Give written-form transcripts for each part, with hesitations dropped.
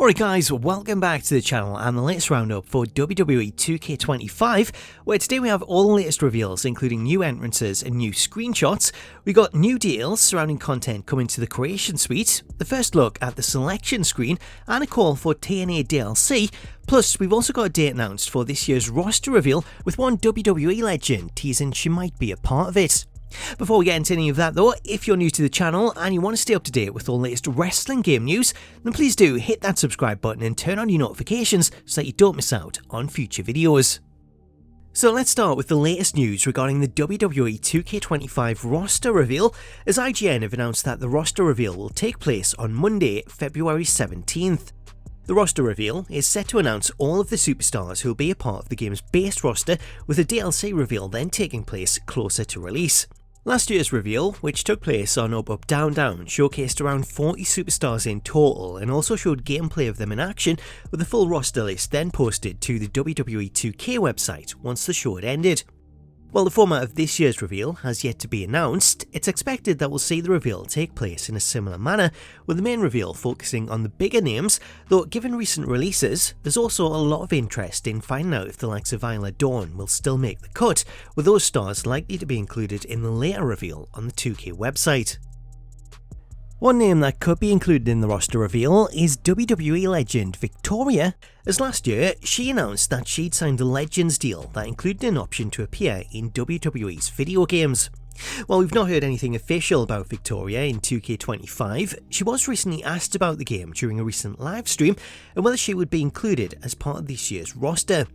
Alright guys, welcome back to the channel and the latest roundup for WWE 2K25, where today we have all the latest reveals including new entrances and new screenshots. We got new deals surrounding content coming to the creation suite, the first look at the selection screen, and a call for TNA DLC. Plus, we've also got a date announced for this year's roster reveal, with one WWE Legend teasing she might be a part of it. Before we get into any of that though, if you're new to the channel and you want to stay up to date with all the latest wrestling game news, then please do hit that subscribe button and turn on your notifications so that you don't miss out on future videos. So let's start with the latest news regarding the WWE 2K25 roster reveal, as IGN have announced that the roster reveal will take place on Monday, February 17th. The roster reveal is set to announce all of the superstars who will be a part of the game's base roster, with a DLC reveal then taking place closer to release. Last year's reveal, which took place on Up Up Down Down, showcased around 40 superstars in total and also showed gameplay of them in action, with the full roster list then posted to the WWE 2K website once the show had ended. While the format of this year's reveal has yet to be announced, it's expected that we'll see the reveal take place in a similar manner, with the main reveal focusing on the bigger names, though given recent releases, there's also a lot of interest in finding out if the likes of Isla Dawn will still make the cut, with those stars likely to be included in the later reveal on the 2K website. One name that could be included in the roster reveal is WWE Legend Victoria, as last year she announced that she'd signed a Legends deal that included an option to appear in WWE's video games. While we've not heard anything official about Victoria in 2K25, she was recently asked about the game during a recent livestream and whether she would be included as part of this year's roster.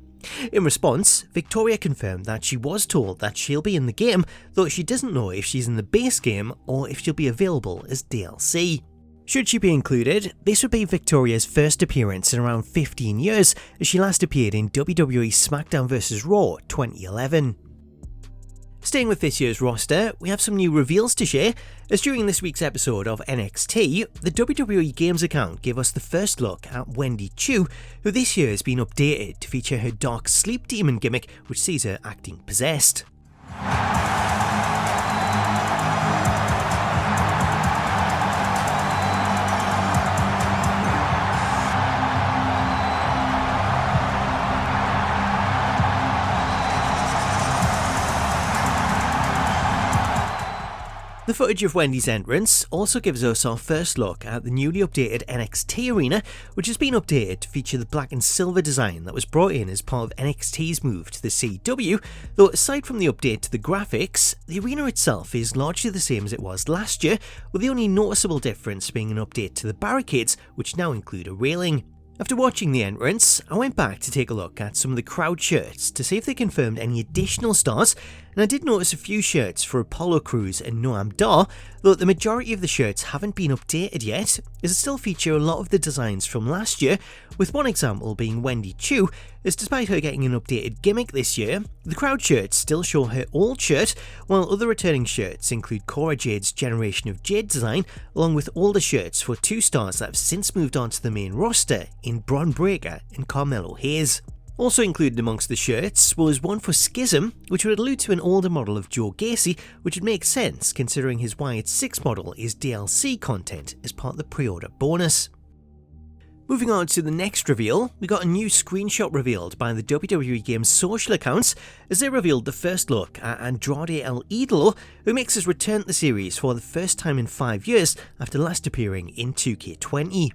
In response, Victoria confirmed that she was told that she'll be in the game, though she doesn't know if she's in the base game or if she'll be available as DLC. Should she be included, this would be Victoria's first appearance in around 15 years, as she last appeared in WWE SmackDown vs Raw 2011. Staying with this year's roster, we have some new reveals to share, as during this week's episode of NXT, the WWE Games account gave us the first look at Wendy Choo, who this year has been updated to feature her dark sleep demon gimmick, which sees her acting possessed. The footage of Wendy's entrance also gives us our first look at the newly updated NXT Arena, which has been updated to feature the black and silver design that was brought in as part of NXT's move to the CW, though aside from the update to the graphics, the arena itself is largely the same as it was last year, with the only noticeable difference being an update to the barricades, which now include a railing. After watching the entrance, I went back to take a look at some of the crowd shirts to see if they confirmed any additional stars, and I did notice a few shirts for Apollo Crews and Noam Dar, though the majority of the shirts haven't been updated yet, as it still feature a lot of the designs from last year, with one example being Wendy Choo, as despite her getting an updated gimmick this year, the crowd shirts still show her old shirt, while other returning shirts include Cora Jade's Generation of Jade design, along with older shirts for two stars that have since moved on to the main roster in Bron Breakker and Carmelo Hayes. Also included amongst the shirts was one for Schism, which would allude to an older model of Joe Gacy, which would make sense considering his Wyatt 6 model is DLC content as part of the pre-order bonus. Moving on to the next reveal, we got a new screenshot revealed by the WWE Games social accounts, as they revealed the first look at Andrade El Idolo, who makes his return to the series for the first time in 5 years after last appearing in 2K20.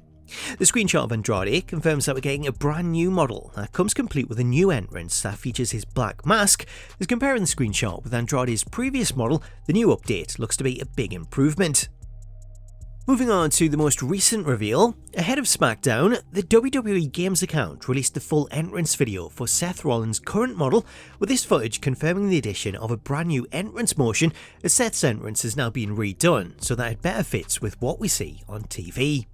The screenshot of Andrade confirms that we're getting a brand new model that comes complete with a new entrance that features his black mask, as comparing the screenshot with Andrade's previous model, the new update looks to be a big improvement. Moving on to the most recent reveal, ahead of SmackDown, the WWE Games account released the full entrance video for Seth Rollins' current model, with this footage confirming the addition of a brand new entrance motion, as Seth's entrance has now been redone so that it better fits with what we see on TV.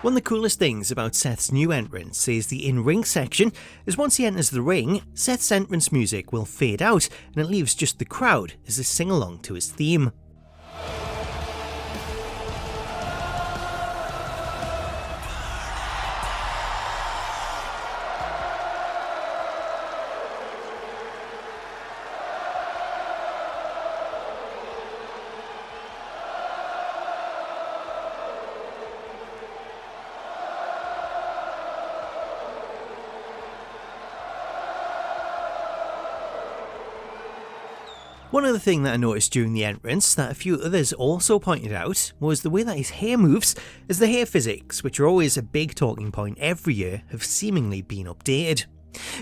One of the coolest things about Seth's new entrance is the in-ring section, as once he enters the ring, Seth's entrance music will fade out and it leaves just the crowd as they sing along to his theme. One other thing that I noticed during the entrance that a few others also pointed out was the way that his hair moves, as the hair physics, which are always a big talking point every year, have seemingly been updated.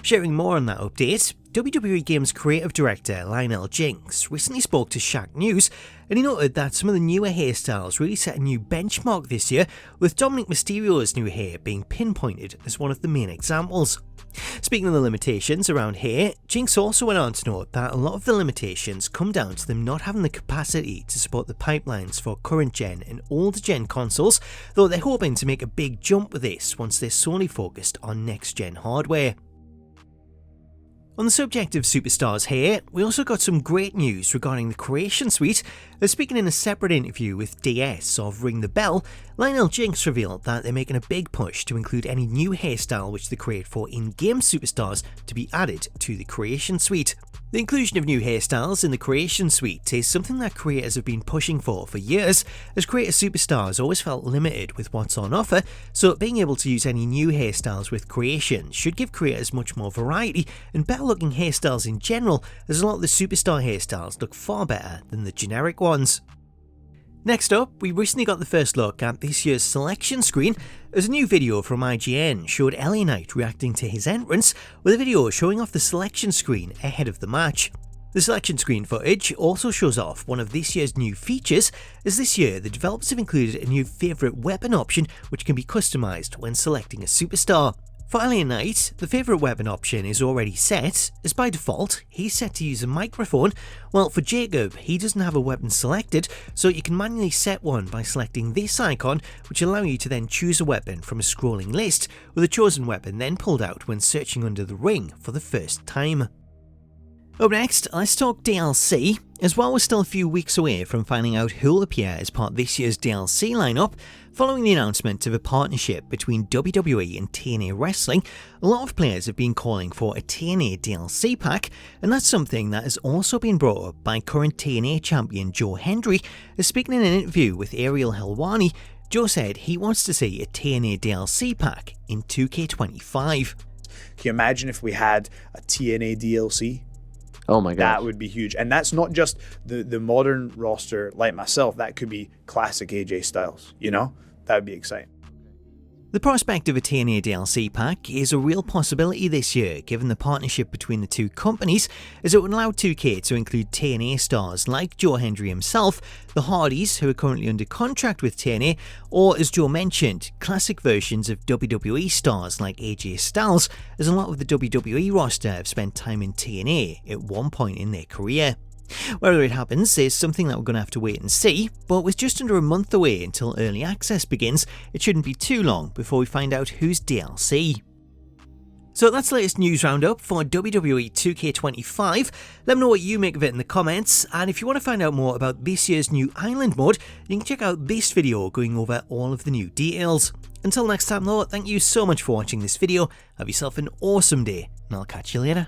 Sharing more on that update, WWE Games creative director Lionel Jinks recently spoke to Shaq News, and he noted that some of the newer hairstyles really set a new benchmark this year, with Dominic Mysterio's new hair being pinpointed as one of the main examples. Speaking of the limitations around hair, Jinx also went on to note that a lot of the limitations come down to them not having the capacity to support the pipelines for current gen and older gen consoles, though they're hoping to make a big jump with this once they're solely focused on next gen hardware. On the subject of superstars hair, we also got some great news regarding the Creation Suite, as speaking in a separate interview with DS of Ring the Bell, Lionel Jinks revealed that they're making a big push to include any new hairstyle which they create for in-game superstars to be added to the Creation Suite. The inclusion of new hairstyles in the Creation Suite is something that creators have been pushing for years, as creator superstars always felt limited with what's on offer, so being able to use any new hairstyles with Creation should give creators much more variety and better looking hairstyles in general, as a lot of the superstar hairstyles look far better than the generic ones. Next up, we recently got the first look at this year's selection screen, as a new video from IGN showed LA Knight reacting to his entrance, with a video showing off the selection screen ahead of the match. The selection screen footage also shows off one of this year's new features, as this year the developers have included a new favourite weapon option which can be customised when selecting a superstar. For LA Knight, the favourite weapon option is already set, as by default he's set to use a microphone, while for Jacob he doesn't have a weapon selected, so you can manually set one by selecting this icon, which allows you to then choose a weapon from a scrolling list, with a chosen weapon then pulled out when searching under the ring for the first time. Up next, let's talk DLC. As while we're still a few weeks away from finding out who will appear as part of this year's DLC lineup, following the announcement of a partnership between WWE and TNA Wrestling, a lot of players have been calling for a TNA DLC pack, and that's something that has also been brought up by current TNA Champion Joe Hendry, as speaking in an interview with Ariel Helwani. Joe said he wants to see a TNA DLC pack in 2K25. Can you imagine if we had a TNA DLC? Oh my god. That would be huge. And that's not just the modern roster like myself. That could be classic AJ Styles, you know? That would be exciting. The prospect of a TNA DLC pack is a real possibility this year given the partnership between the two companies, as it would allow 2K to include TNA stars like Joe Hendry himself, the Hardys who are currently under contract with TNA, or as Joe mentioned, classic versions of WWE stars like AJ Styles, as a lot of the WWE roster have spent time in TNA at one point in their career. Whether it happens is something that we're going to have to wait and see, but with just under a month away until early access begins, it shouldn't be too long before we find out who's DLC. So that's the latest news roundup for WWE 2K25. Let me know what you make of it in the comments, and if you want to find out more about this year's new Island mode, you can check out this video going over all of the new details. Until next time though, thank you so much for watching this video, have yourself an awesome day, and I'll catch you later.